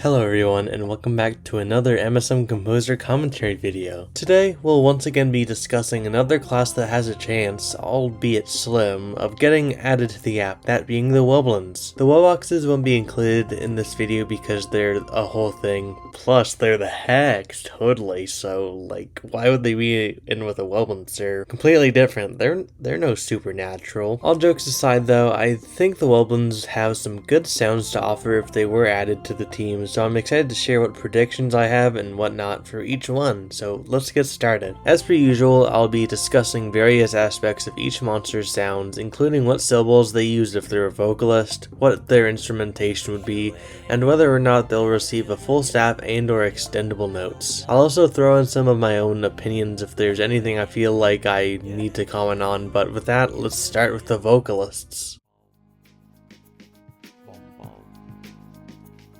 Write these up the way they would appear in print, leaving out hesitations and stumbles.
Hello everyone, and welcome back to another MSM Composer commentary video. Today, we'll once again be discussing another class that has a chance, albeit slim, of getting added to the app, that being the Wublins. The Wubboxes won't be included in this video because they're a whole thing, plus they're the hacks, totally, so like, why would they be in with the Wublins? They're completely different, they're no supernatural. All jokes aside though, I think the Wublins have some good sounds to offer if they were added to the team, so I'm excited to share what predictions I have and whatnot for each one, so let's get started. As per usual, I'll be discussing various aspects of each monster's sounds, including what syllables they use if they're a vocalist, what their instrumentation would be, and whether or not they'll receive a full staff and or extendable notes. I'll also throw in some of my own opinions if there's anything I feel like I need to comment on, but with that, let's start with the vocalists.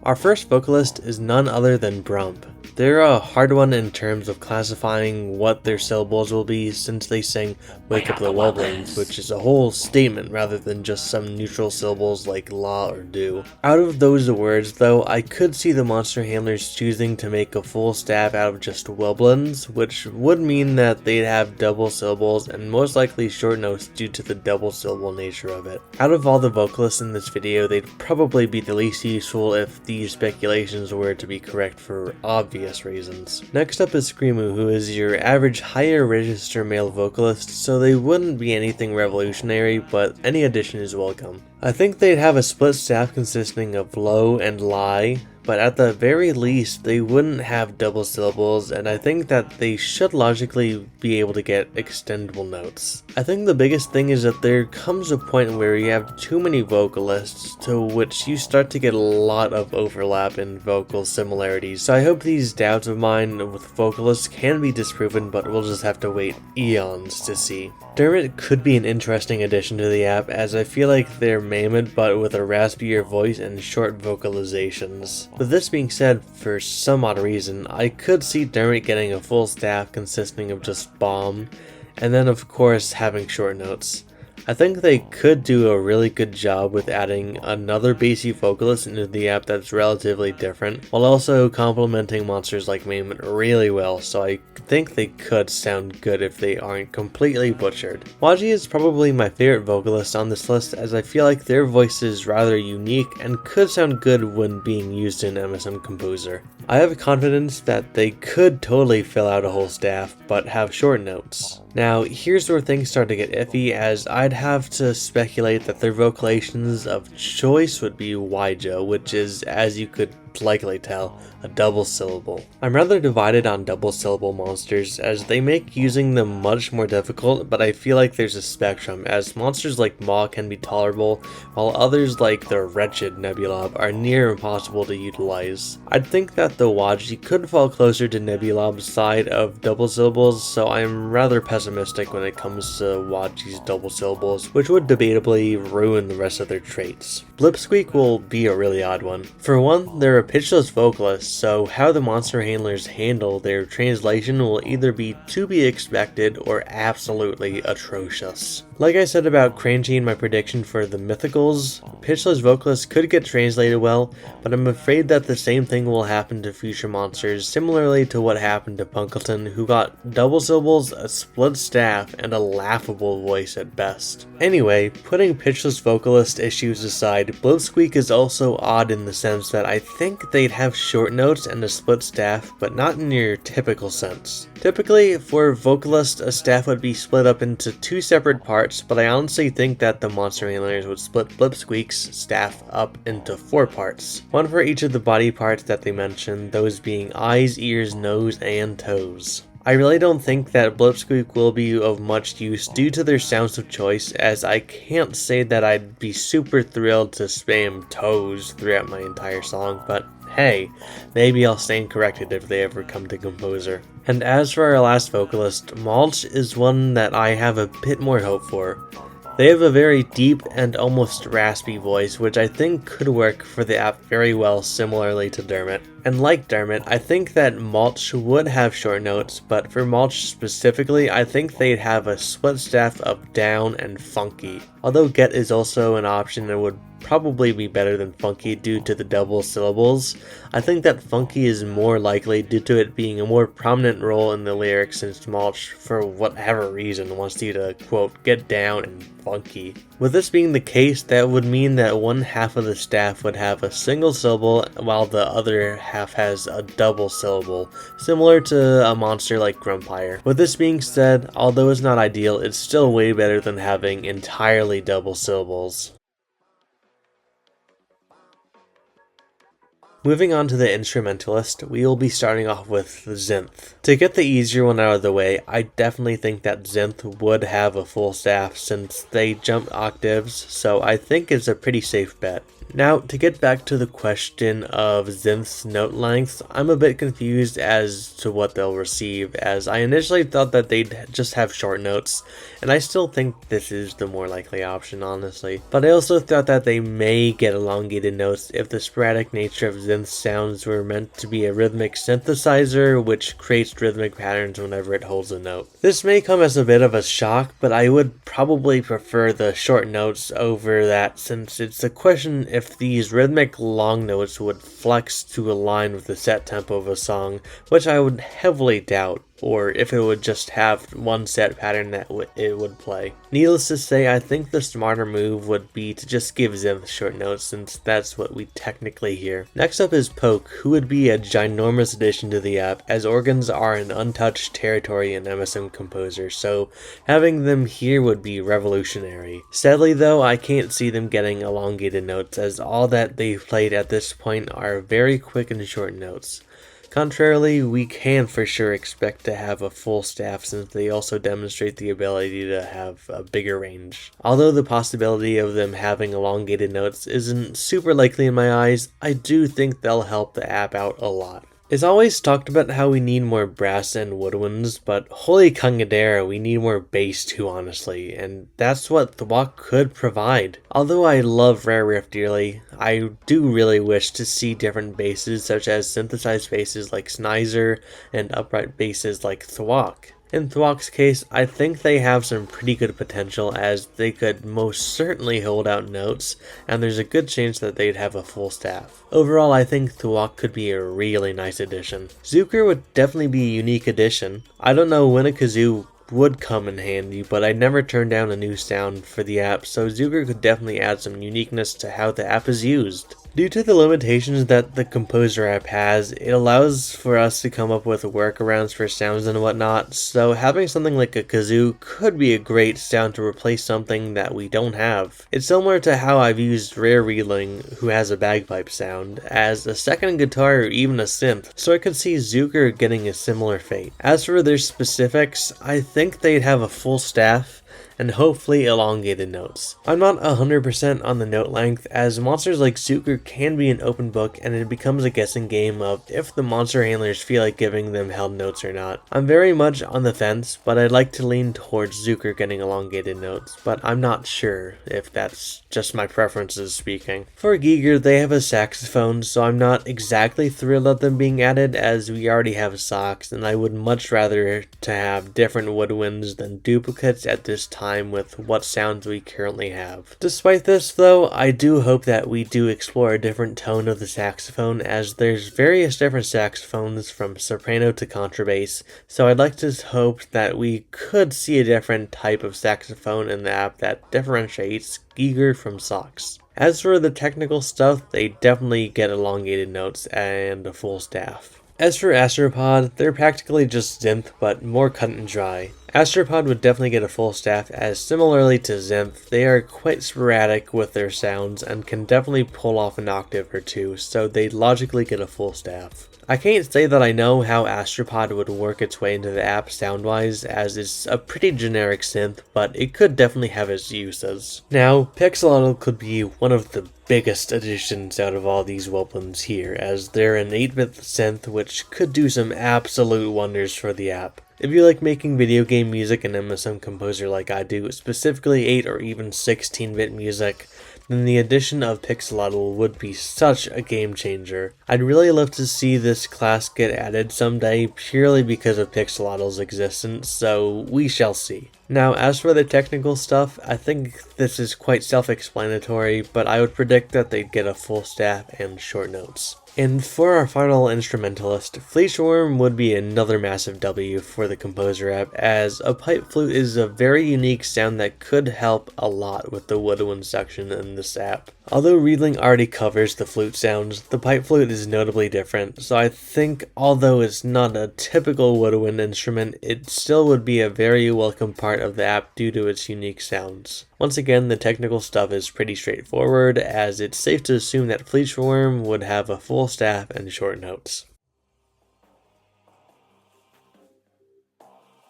Our first vocalist is none other than Brump. They're a hard one in terms of classifying what their syllables will be since they sing "Wake Up the Wublins," which is a whole statement rather than just some neutral syllables like la or do. Out of those words though, I could see the monster handlers choosing to make a full staff out of just Wublins, which would mean that they'd have double syllables and most likely short notes due to the double syllable nature of it. Out of all the vocalists in this video, they'd probably be the least useful if these speculations were to be correct for obvious reasons. Next up is Screamo, who is your average higher register male vocalist, so they wouldn't be anything revolutionary, but any addition is welcome. I think they'd have a split staff consisting of low and lie, but at the very least they wouldn't have double syllables, and I think that they should logically be able to get extendable notes. I think the biggest thing is that there comes a point where you have too many vocalists to which you start to get a lot of overlap in vocal similarities, so I hope these doubts of mine with vocalists can be disproven, but we'll just have to wait eons to see. Dermot could be an interesting addition to the app, as I feel like they're Mammoth but with a raspier voice and short vocalizations. With this being said, for some odd reason, I could see Dermot getting a full staff consisting of just bomb, and then of course having short notes. I think they could do a really good job with adding another bassy vocalist into the app that's relatively different, while also complementing monsters like Mammoth really well, so I think they could sound good if they aren't completely butchered. Waji is probably my favorite vocalist on this list, as I feel like their voice is rather unique and could sound good when being used in MSM Composer. I have confidence that they could totally fill out a whole staff, but have short notes. Now, here's where things start to get iffy, as I'd have to speculate that their vocalizations of choice would be Waija, which is, as you could likely tell, a double syllable. I'm rather divided on double syllable monsters, as they make using them much more difficult, but I feel like there's a spectrum, as monsters like Maw can be tolerable, while others like the wretched Nebulob are near impossible to utilize. I'd think that the Waji could fall closer to Nebulob's side of double syllables, so I'm rather pessimistic when it comes to Waji's double syllables, which would debatably ruin the rest of their traits. Blipsqueak will be a really odd one. For one, they're a pitchless vocalist, so how the monster handlers handle their translation will either be to be expected or absolutely atrocious. Like I said about Cranchi in my prediction for the Mythicals, pitchless vocalists could get translated well, but I'm afraid that the same thing will happen to future monsters, similarly to what happened to Punkleton, who got double syllables, a split staff, and a laughable voice at best. Anyway, putting pitchless vocalist issues aside, Blipsqueak is also odd in the sense that I think they'd have short notes and a split staff, but not in your typical sense. Typically, for vocalists, a staff would be split up into two separate parts, but I honestly think that the monster handlers would split Blipsqueak's staff up into 4 parts. One for each of the body parts that they mentioned, those being eyes, ears, nose, and toes. I really don't think that Blipsqueak will be of much use due to their sounds of choice, as I can't say that I'd be super thrilled to spam toes throughout my entire song, but hey, maybe I'll stand corrected if they ever come to Composer. And as for our last vocalist, Mulch is one that I have a bit more hope for. They have a very deep and almost raspy voice, which I think could work for the app very well, similarly to Dermot. And like Dermot, I think that Mulch would have short notes, but for Mulch specifically, I think they'd have a split staff of down and funky. Although get is also an option and would probably be better than funky due to the double syllables. I think that funky is more likely due to it being a more prominent role in the lyrics since Mulch, for whatever reason, wants you to, quote, get down and funky. With this being the case, that would mean that one half of the staff would have a single syllable while the other half has a double syllable, similar to a monster like Grumpire. With this being said, although it's not ideal, it's still way better than having entirely double syllables. Moving on to the Instrumentalist, we will be starting off with the Synth. To get the easier one out of the way, I definitely think that Synth would have a full staff since they jump octaves, so I think it's a pretty safe bet. Now, to get back to the question of Synth's note lengths, I'm a bit confused as to what they'll receive, as I initially thought that they'd just have short notes, and I still think this is the more likely option, honestly. But I also thought that they may get elongated notes if the sporadic nature of Synth's sounds were meant to be a rhythmic synthesizer, which creates rhythmic patterns whenever it holds a note. This may come as a bit of a shock, but I would probably prefer the short notes over that, since it's a question if these rhythmic long notes would flex to align with the set tempo of a song, which I would heavily doubt, or if it would just have one set pattern that it would play. Needless to say, I think the smarter move would be to just give Synth short notes, since that's what we technically hear. Next up is Poke, who would be a ginormous addition to the app, as organs are an untouched territory in MSM Composer, so having them here would be revolutionary. Sadly though, I can't see them getting elongated notes, as all that they've played at this point are very quick and short notes. Contrarily, we can for sure expect to have a full staff since they also demonstrate the ability to have a bigger range. Although the possibility of them having elongated notes isn't super likely in my eyes, I do think they'll help the app out a lot. It's always talked about how we need more brass and woodwinds, but holy Kangadera, we need more bass too, honestly, and that's what Thwack could provide. Although I love Rare Riff dearly, I do really wish to see different basses such as synthesized basses like Snizer and upright basses like Thwack. In Thwack's case, I think they have some pretty good potential, as they could most certainly hold out notes, and there's a good chance that they'd have a full staff. Overall, I think Thwack could be a really nice addition. Zuker would definitely be a unique addition. I don't know when a kazoo would come in handy, but I never turned down a new sound for the app, so Zuker could definitely add some uniqueness to how the app is used. Due to the limitations that the Composer app has, it allows for us to come up with workarounds for sounds and whatnot, so having something like a kazoo could be a great sound to replace something that we don't have. It's similar to how I've used Rare Reeling, who has a bagpipe sound, as a second guitar or even a synth, so I could see Zuker getting a similar fate. As for their specifics, I think they'd have a full staff, and hopefully elongated notes. I'm not 100% on the note length, as monsters like Zuker can be an open book and it becomes a guessing game of if the monster handlers feel like giving them held notes or not. I'm very much on the fence, but I'd like to lean towards Zuker getting elongated notes, but I'm not sure if that's just my preferences speaking. For Giger, they have a saxophone, so I'm not exactly thrilled at them being added, as we already have sax, and I would much rather to have different woodwinds than duplicates at this time with what sounds we currently have. Despite this though, I do hope that we do explore a different tone of the saxophone, as there's various different saxophones from soprano to contrabass, so I'd like to hope that we could see a different type of saxophone in the app that differentiates Giger from sax. As for the technical stuff, they definitely get elongated notes and a full staff. As for Astropod, they're practically just Synth, but more cut and dry. Astropod would definitely get a full staff, as similarly to Synth, they are quite sporadic with their sounds and can definitely pull off an octave or two, so they'd logically get a full staff. I can't say that I know how Astropod would work its way into the app sound-wise, as it's a pretty generic synth, but it could definitely have its uses. Now, Pixelotl could be one of the biggest additions out of all these Wublins here, as they're an 8-bit synth which could do some absolute wonders for the app. If you like making video game music in MSM Composer like I do, specifically 8 or even 16-bit music, then the addition of Pixelotl would be such a game changer. I'd really love to see this class get added someday purely because of Pixelottl's existence, so we shall see. Now, as for the technical stuff, I think this is quite self-explanatory, but I would predict that they'd get a full staff and short notes. And for our final instrumentalist, Fleeshworm would be another massive W for the Composer app, as a pipe flute is a very unique sound that could help a lot with the woodwind section in this app. Although Readling already covers the flute sounds, the pipe flute is notably different, so I think although it's not a typical woodwind instrument, it still would be a very welcome part of the app due to its unique sounds. Once again, the technical stuff is pretty straightforward, as it's safe to assume that Fleeshworm would have a full staff and short notes.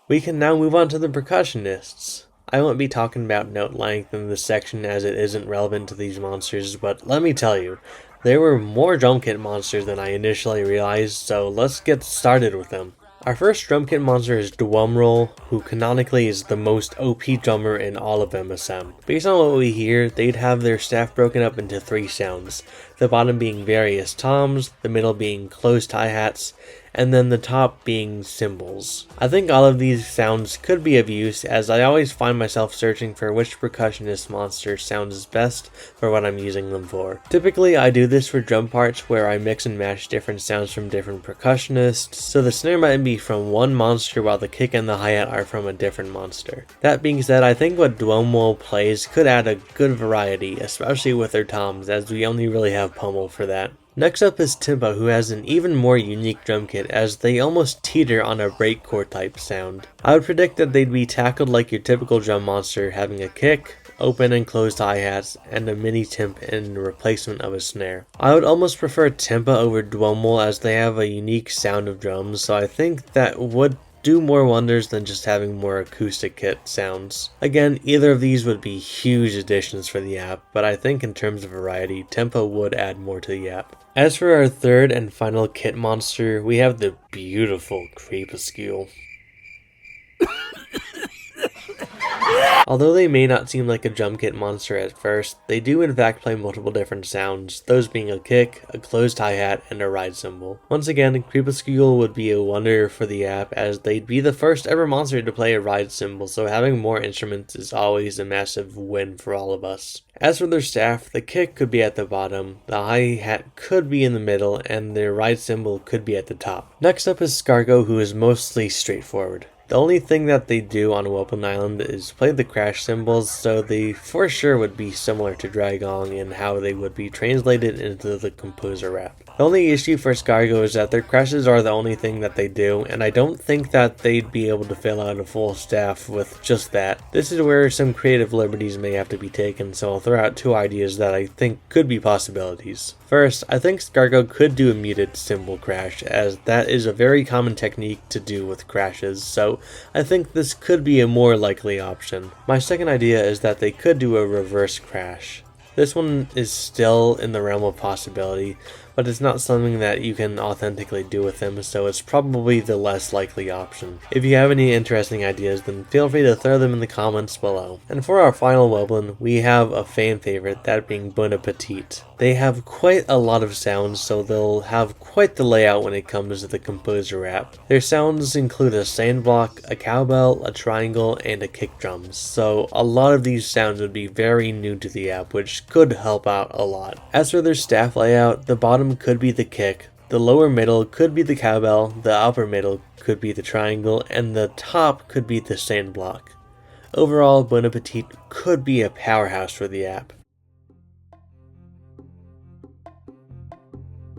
We can now move on to the Percussionists. I won't be talking about note length in this section as it isn't relevant to these monsters, but let me tell you, there were more drum kit monsters than I initially realized, so let's get started with them. Our first drum kit monster is Drumroll, who canonically is the most OP drummer in all of MSM. Based on what we hear, they'd have their staff broken up into 3 sounds, the bottom being various toms, the middle being closed hi-hats, and then the top being cymbals. I think all of these sounds could be of use, as I always find myself searching for which percussionist monster sounds best for what I'm using them for. Typically I do this for drum parts where I mix and match different sounds from different percussionists, so the snare might be from one monster while the kick and the hi-hat are from a different monster. That being said, I think what Dwomwol plays could add a good variety, especially with their toms, as we only really have Pummel for that. Next up is Timpa, who has an even more unique drum kit, as they almost teeter on a breakcore type sound. I would predict that they'd be tackled like your typical drum monster, having a kick, open and closed hi-hats, and a mini timp in replacement of a snare. I would almost prefer Timpa over Dwomwol, as they have a unique sound of drums, so I think that would do more wonders than just having more acoustic kit sounds. Again, either of these would be huge additions for the app, but I think in terms of variety, Timpa would add more to the app. As for our third and final kit monster, we have the beautiful Crepuscule. Although they may not seem like a drum kit monster at first, they do in fact play multiple different sounds, those being a kick, a closed hi-hat, and a ride cymbal. Once again, Crepuscule would be a wonder for the app, as they'd be the first ever monster to play a ride cymbal, so having more instruments is always a massive win for all of us. As for their staff, the kick could be at the bottom, the hi-hat could be in the middle, and their ride cymbal could be at the top. Next up is Scargo, who is mostly straightforward. The only thing that they do on Wublin Island is play the crash cymbals, so they for sure would be similar to Dragong in how they would be translated into the Composer app. The only issue for Scargo is that their crashes are the only thing that they do, and I don't think that they'd be able to fill out a full staff with just that. This is where some creative liberties may have to be taken, so I'll throw out 2 ideas that I think could be possibilities. First, I think Scargo could do a muted cymbal crash, as that is a very common technique to do with crashes, so I think this could be a more likely option. My second idea is that they could do a reverse crash. This one is still in the realm of possibility, but it's not something that you can authentically do with them, so it's probably the less likely option. If you have any interesting ideas, then feel free to throw them in the comments below. And for our final Wublin, we have a fan favorite, that being Bon Appetit. They have quite a lot of sounds, so they'll have quite the layout when it comes to the Composer app. Their sounds include a sand block, a cowbell, a triangle, and a kick drum, so a lot of these sounds would be very new to the app, which could help out a lot. As for their staff layout, the bottom could be the kick, the lower middle could be the cowbell, the upper middle could be the triangle, and the top could be the sand block. Overall, Bon Appetit could be a powerhouse for the app.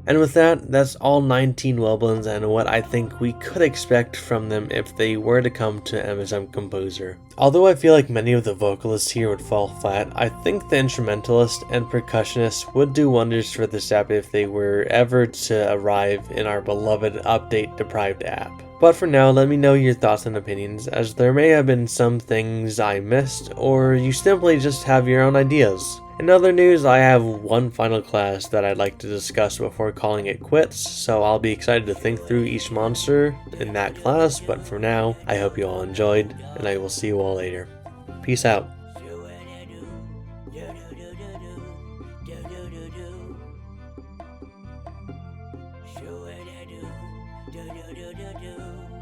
And with that, that's all 19 Wublins and what I think we could expect from them if they were to come to MSM Composer. Although I feel like many of the vocalists here would fall flat, I think the Instrumentalists and Percussionists would do wonders for this app if they were ever to arrive in our beloved update-deprived app. But for now, let me know your thoughts and opinions, as there may have been some things I missed, or you simply just have your own ideas. In other news, I have one final class that I'd like to discuss before calling it quits, so I'll be excited to think through each monster in that class, but for now, I hope you all enjoyed, and I will see you all later. Peace out. Shoo-a-da-doo, do-do-do-do-do,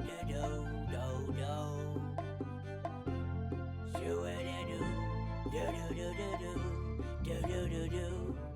do-do-do-do. Shoo-a-da-doo, do-do-do-do-do, do-do-do-do.